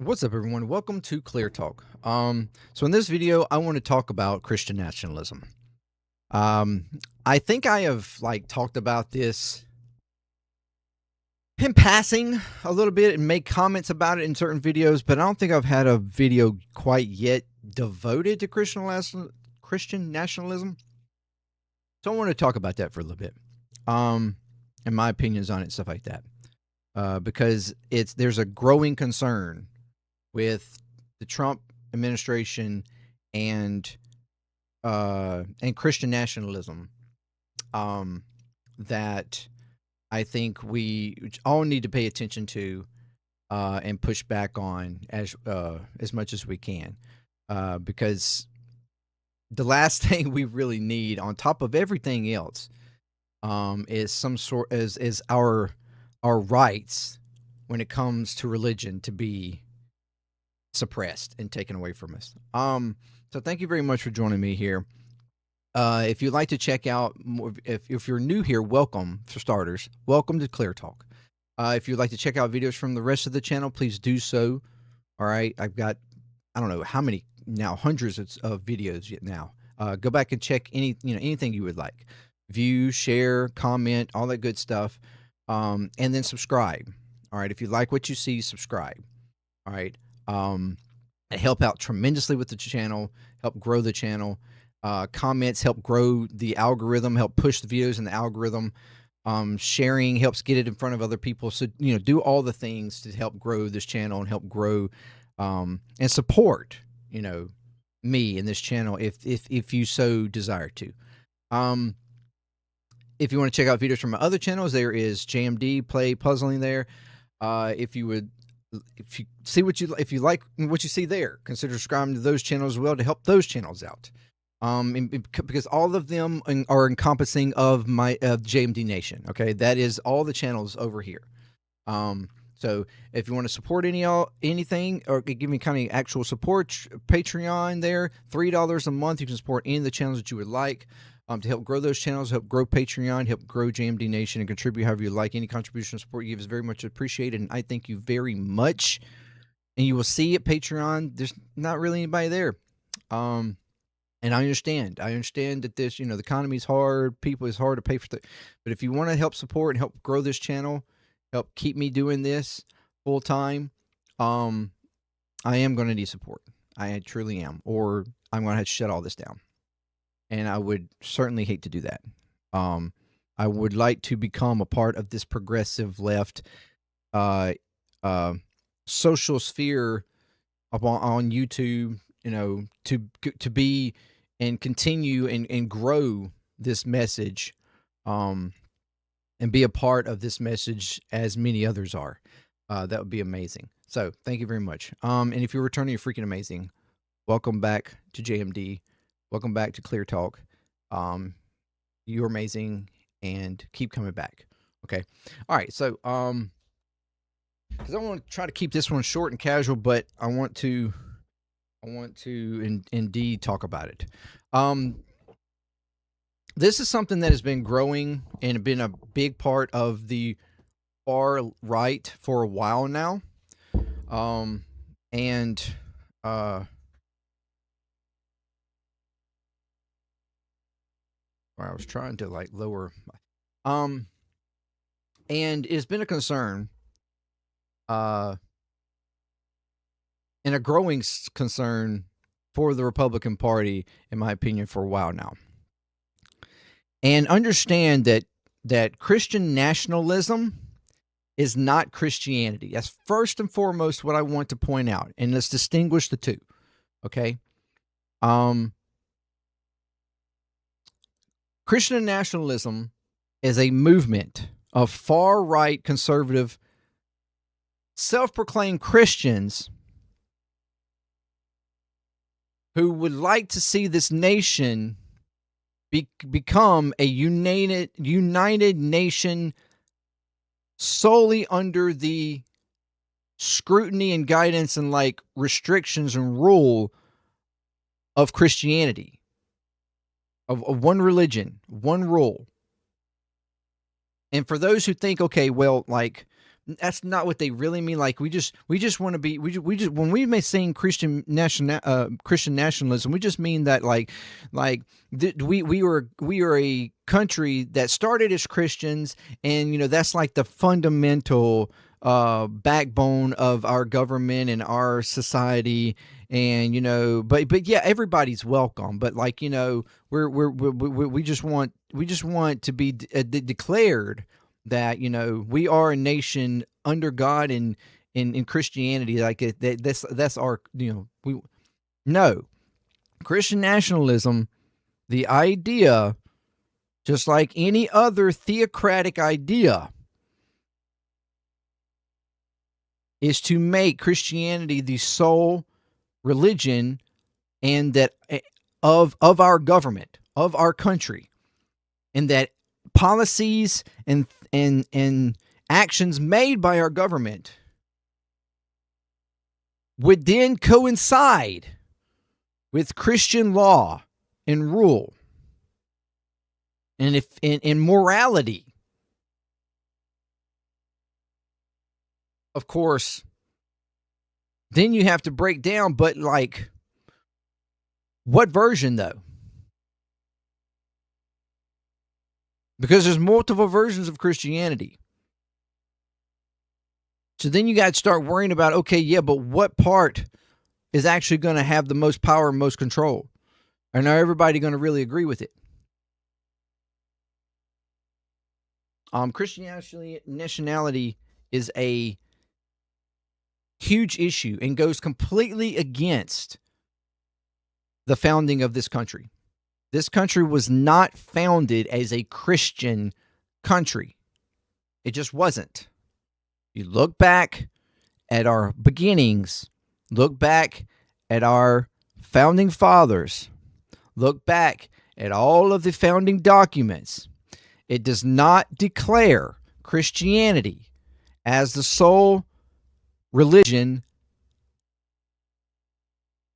What's up, everyone? Welcome to ClearTalk. So in this video, I want to talk about Christian nationalism. Um, I think I have talked about this in passing a little bit and make comments about it in certain videos, but I don't think I've had a video quite yet devoted to Christian nationalism. So I want to talk about that for a little bit, and my opinions on it, stuff like that, because there's a growing concern with the Trump administration and Christian nationalism, that I think we all need to pay attention to and push back on as much as we can, because the last thing we really need, on top of everything else, is some sort is our rights when it comes to religion to be suppressed and taken away from us. So thank you very much for joining me here. If you'd like to check out more, if you're new here, welcome for starters. Welcome to ClearTalk. If you'd like to check out videos from the rest of the channel, please do so. All right, I've got, I don't know how many now, hundreds of videos yet now. Go back and check anything you would like. View, share, comment, all that good stuff. And then subscribe. All right, if you like what you see, subscribe. All right. It help out tremendously with the channel, help grow the channel. Comments help grow the algorithm, help push the videos in the algorithm. Sharing helps get it in front of other people. So, do all the things to help grow this channel and help grow and support, me in this channel if you so desire to. If you want to check out videos from my other channels, there is JMDPLAY puzzling there. If you like what you see there, consider subscribing to those channels as well to help those channels out. Because all of them are encompassing of my JMD Nation. Okay, that is all the channels over here. So if you want to support anything or give me kind of actual support, Patreon there, $3 a month. You can support any of the channels that you would like. To help grow those channels, help grow Patreon, help grow JMD Nation, and contribute however you like. Any contribution or support you give is very much appreciated, and I thank you very much. And you will see at Patreon, there's not really anybody there. And I understand that this, the economy is hard, it's hard to pay for things. But if you want to help support and help grow this channel, help keep me doing this full time, I am going to need support. I truly am, or I'm going to have to shut all this down. And I would certainly hate to do that. I would like to become a part of this progressive left social sphere on YouTube, to be and continue and grow this message, and be a part of this message as many others are. That would be amazing. So thank you very much. And if you're returning, you're freaking amazing. Welcome back to JMD. Welcome back to ClearTalk. You're amazing, and keep coming back. Okay. All right. So, because I want to try to keep this one short and casual, but I want to indeed talk about it. This is something that has been growing and been a big part of the far right for a while now. I was trying to lower, and it's been a concern, and a growing concern for the Republican Party, in my opinion, for a while now. And understand that Christian nationalism is not Christianity. That's first and foremost what I want to point out, and let's distinguish the two. Okay. Christian nationalism is a movement of far-right conservative self-proclaimed Christians who would like to see this nation become a united nation solely under the scrutiny and guidance and restrictions and rule of Christianity. Of one religion, one rule. And for those who think, okay, well, That's not what they really mean. Like we just want to be we just when we may sing Christian nationalism, we just mean that we are a country that started as Christians, and that's like the fundamental backbone of our government and our society. And but yeah, everybody's welcome. But we just want to be declared that we are a nation under God and in Christianity. That's our we no Christian nationalism. The idea, just like any other theocratic idea, is to make Christianity the sole religion and that of our government, of our country, and that policies and actions made by our government would then coincide with Christian law and rule and if in morality. Of course, then you have to break down, but what version though? Because there's multiple versions of Christianity. So then you got to start worrying about, okay, yeah, but what part is actually going to have the most power and most control? And are everybody going to really agree with it? Christian nationality is a huge issue and goes completely against the founding of this country. This country was not founded as a Christian country. It just wasn't. You look back at our beginnings, look back at our founding fathers, look back at all of the founding documents. It does not declare Christianity as the sole religion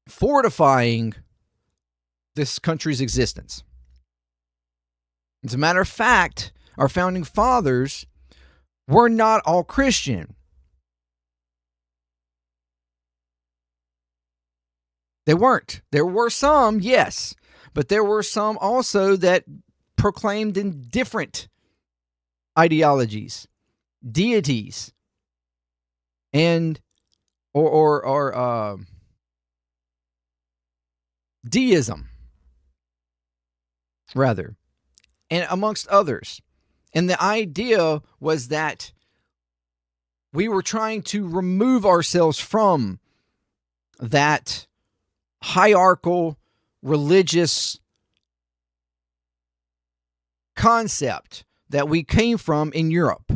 fortifying this country's existence. As a matter of fact, our founding fathers were not all Christian. They weren't. There were some, yes, but there were some also that proclaimed in different ideologies, deities, and or deism, rather, and amongst others. And the idea was that we were trying to remove ourselves from that hierarchical religious concept that we came from in Europe,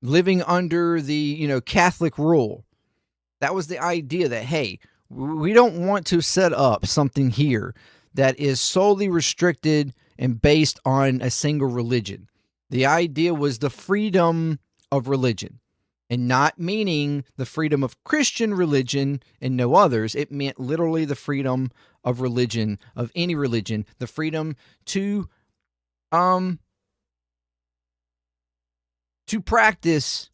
living under the Catholic rule. That was the idea that, hey, we don't want to set up something here that is solely restricted and based on a single religion. The idea was the freedom of religion, and not meaning the freedom of Christian religion and no others. It meant literally the freedom of religion, of any religion, the freedom to practice,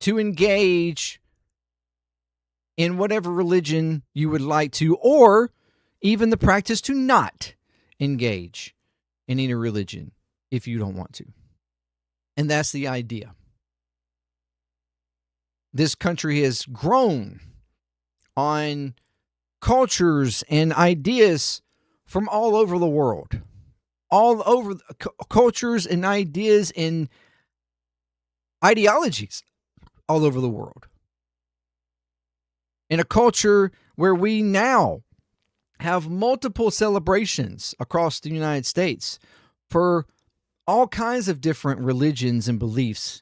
to engage in whatever religion you would like to, or even the practice to not engage in any religion if you don't want to. And that's the idea. This country has grown on cultures and ideas from all over the world. All over cultures and ideas and ideologies all over the world. In a culture where we now have multiple celebrations across the United States for all kinds of different religions and beliefs.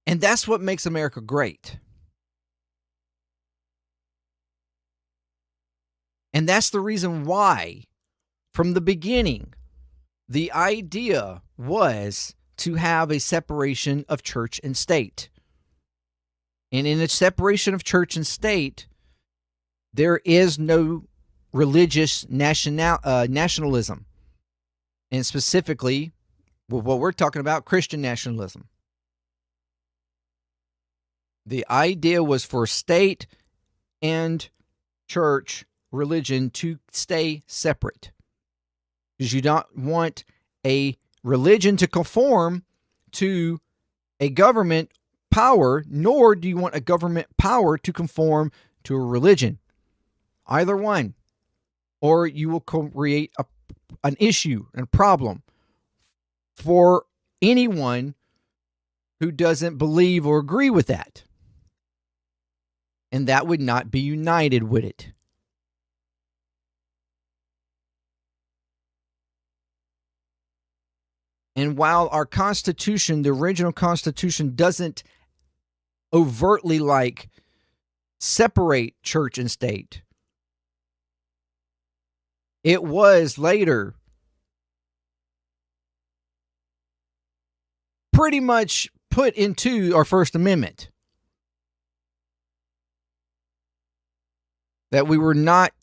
And that's what makes America great. And that's the reason why, from the beginning, the idea was to have a separation of church and state. And in a separation of church and state, there is no religious nationalism. And specifically, with what we're talking about, Christian nationalism. The idea was for state and church religion to stay separate, because you don't want a religion to conform to a government power, nor do you want a government power to conform to a religion. Either one. Or you will create an issue and problem for anyone who doesn't believe or agree with that. And that would not be united with it. And while our Constitution, the original Constitution, doesn't overtly separate church and state, it was later pretty much put into our First Amendment that we were not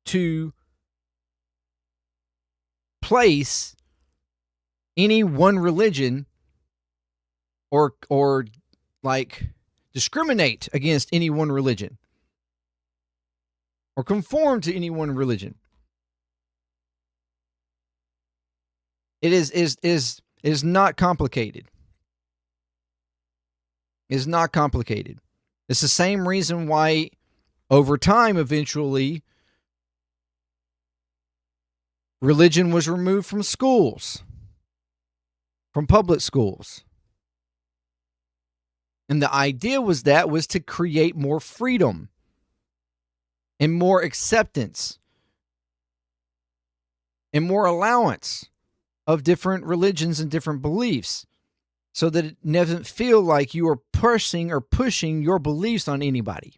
to place any one religion or discriminate against any one religion or conform to any one religion. It is not complicated. It's not complicated. It's the same reason why over time, eventually, religion was removed from schools, from public schools. And the idea was to create more freedom and more acceptance and more allowance of different religions and different beliefs, so that it doesn't feel like you are pushing your beliefs on anybody.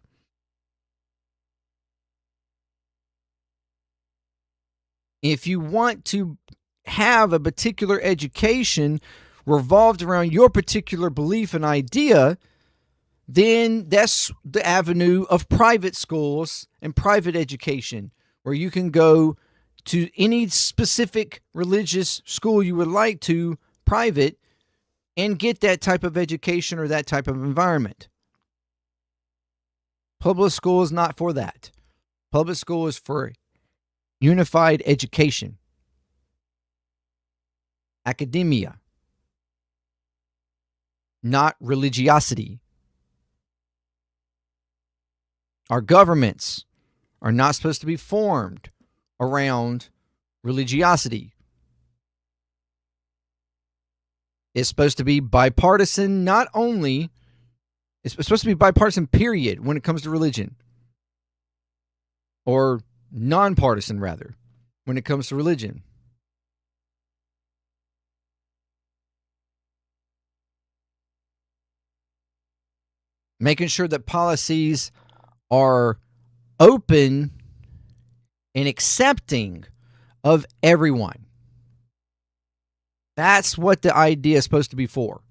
If you want to have a particular education revolved around your particular belief and idea, then that's the avenue of private schools and private education, where you can go to any specific religious school you would like to, private, and get that type of education or that type of environment. Public school is not for that. Public school is for unified education, academia, not religiosity. Our governments are not supposed to be formed around religiosity. It's supposed to be bipartisan, not only, it's supposed to be bipartisan, period, when it comes to religion. Or nonpartisan, rather, when it comes to religion. Making sure that policies are open and accepting of everyone. That's what the idea is supposed to be for.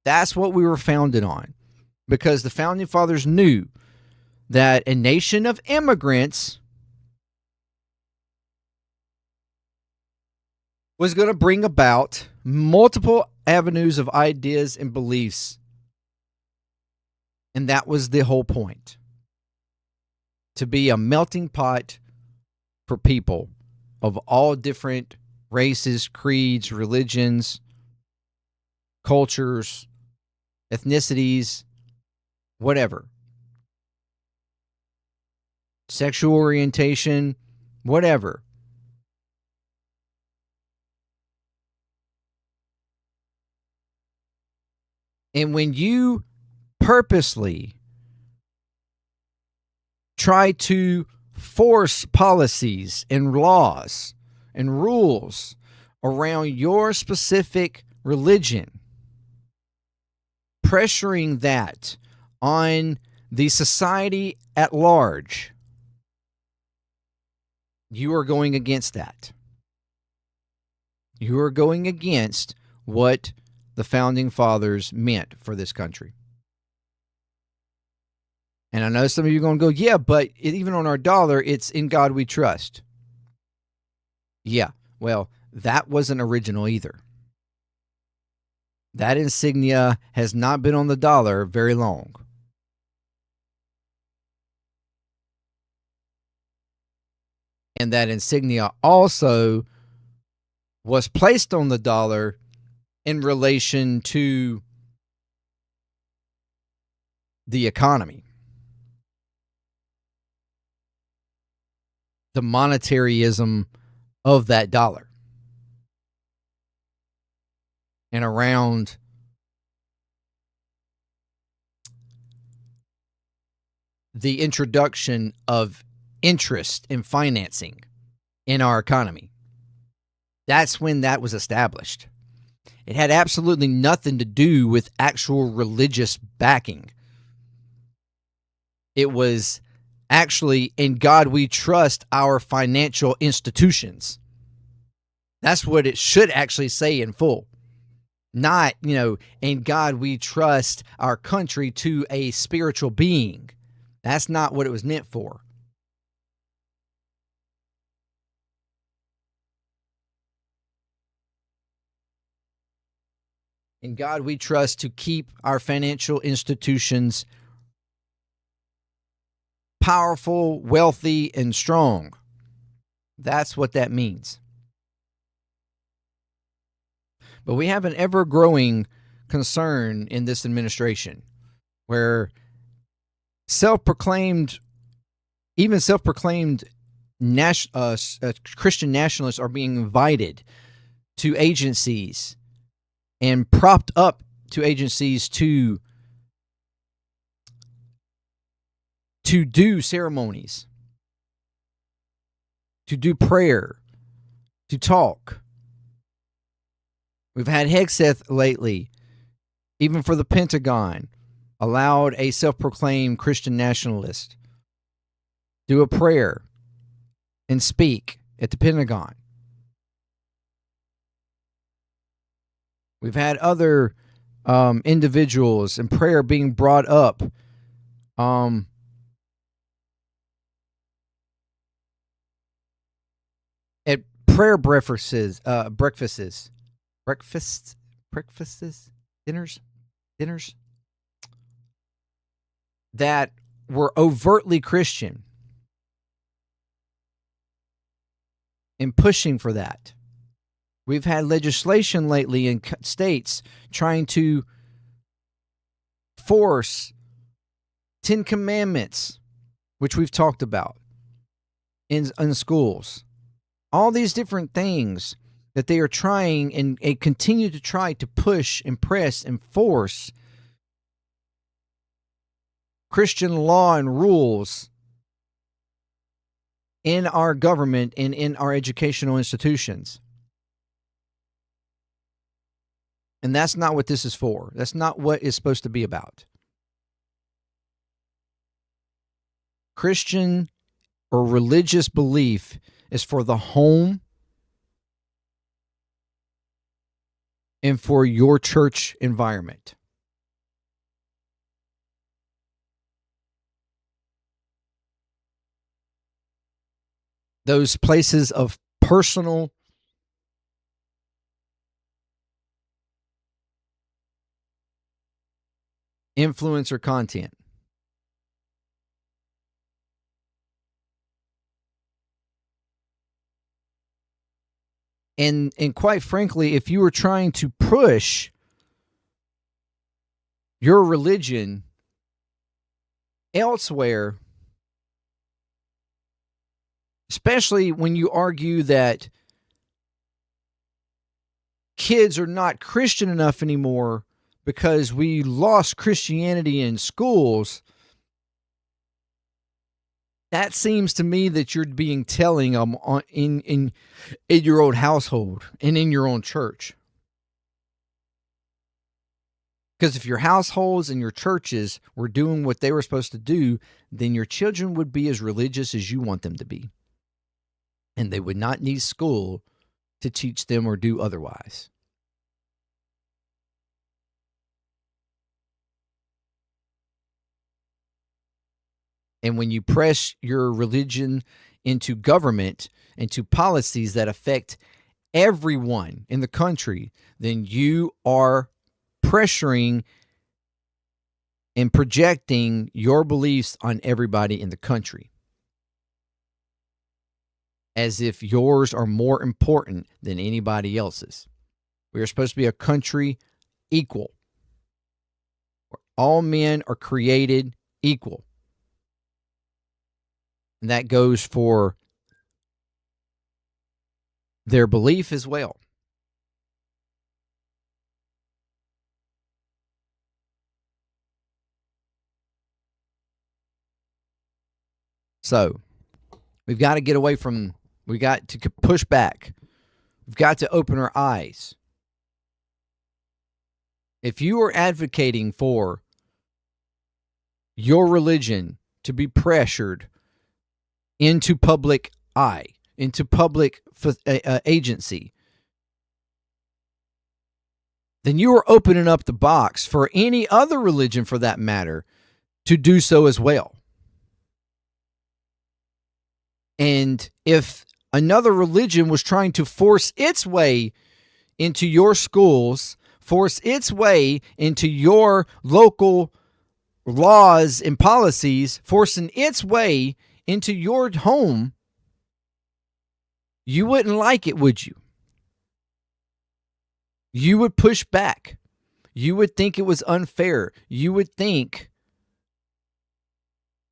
That's what we were founded on. Because the Founding Fathers knew that a nation of immigrants was going to bring about multiple avenues of ideas and beliefs. And that was the whole point. To be a melting pot for people of all different races, creeds, religions, cultures, ethnicities, whatever. Sexual orientation, whatever. And when you purposely try to force policies and laws and rules around your specific religion, pressuring that on the society at large, you are going against that. You are going against what the Founding Fathers meant for this country. And I know some of you are going to go, yeah, but even on our dollar, it's "In God We Trust." Yeah, well, that wasn't original either. That insignia has not been on the dollar very long. And that insignia also was placed on the dollar in relation to the economy, the monetaryism of that dollar, and around the introduction of interest in financing in our economy. That's when that was established. It had absolutely nothing to do with actual religious backing. It was actually, in God we trust our financial institutions. That's what it should actually say in full. Not, in God we trust our country to a spiritual being. That's not what it was meant for. In God we trust to keep our financial institutions powerful, wealthy, and strong. That's what that means. But we have an ever-growing concern in this administration where self-proclaimed Christian nationalists are being invited to agencies and propped up to agencies to do ceremonies, to do prayer, to talk. We've had Hegseth lately, even for the Pentagon, allowed a self-proclaimed Christian nationalist do a prayer and speak at the Pentagon. We've had other individuals and prayer being brought up at prayer breakfasts, dinners that were overtly Christian and pushing for that. We've had legislation lately in states trying to force 10 Commandments, which we've talked about, in schools. All these different things that they are trying and continue to try to push and press and force Christian law and rules in our government and in our educational institutions. And that's not what this is for. That's not what it's supposed to be about. Christian or religious belief is for the home and for your church environment. Those places of personal influence or content. And quite frankly, if you were trying to push your religion elsewhere, especially when you argue that kids are not Christian enough anymore because we lost Christianity in schools, that seems to me that you're being telling them in your own household and in your own church. Because if your households and your churches were doing what they were supposed to do, then your children would be as religious as you want them to be. And they would not need school to teach them or do otherwise. And when you press your religion into government, into policies that affect everyone in the country, then you are pressuring and projecting your beliefs on everybody in the country, as if yours are more important than anybody else's. We are supposed to be a country equal, where all men are created equal. And that goes for their belief as well. So, we've got to get away from, we got to push back. We've got to open our eyes. If you are advocating for your religion to be pressured into public eye, into public agency, then you are opening up the box for any other religion, for that matter, to do so as well. And if another religion was trying to force its way into your schools, force its way into your local laws and policies, forcing its way into your home, you wouldn't like it, would you? You would push back. You would think it was unfair. You would think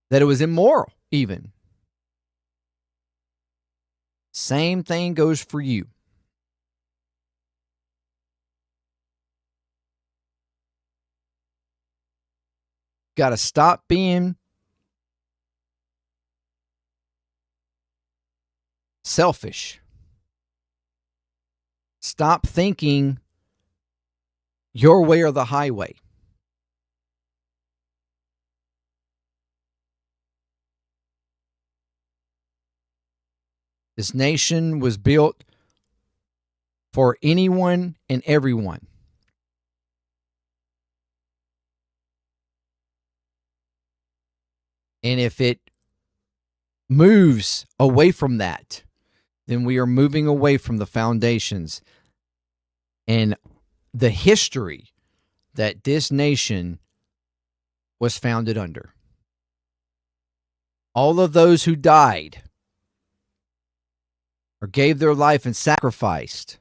that it was immoral, even. Same thing goes for you. Got to stop being selfish. Stop thinking your way or the highway. This nation was built for anyone and everyone. And if it moves away from that, then we are moving away from the foundations and the history that this nation was founded under. All of those who died or gave their life and sacrificed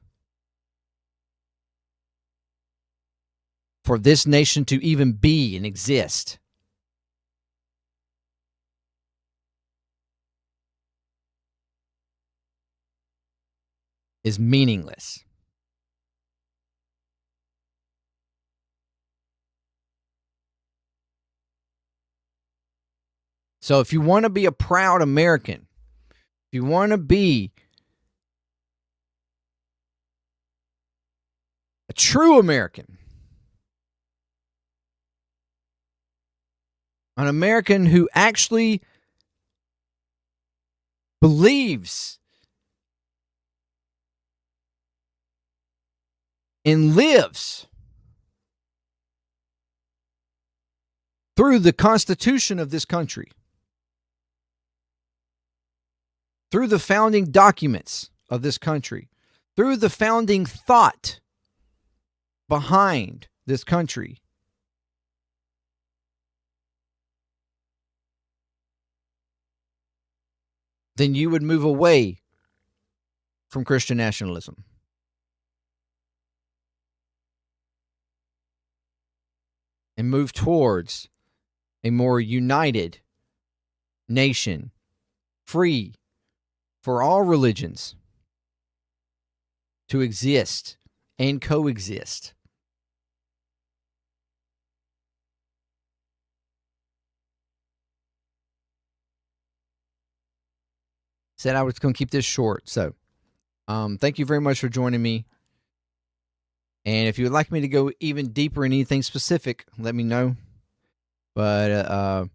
for this nation to even be and exist is meaningless. So if you want to be a proud American, if you want to be a true American, an American who actually believes and lives through the Constitution of this country, through the founding documents of this country, through the founding thought behind this country, then you would move away from Christian nationalism. And move towards a more united nation, free for all religions to exist and coexist. Said I was going to keep this short, so thank you very much for joining me. And if you would like me to go even deeper in anything specific, let me know. But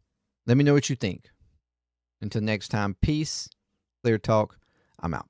let me know what you think. Until next time, peace, clear talk. I'm out.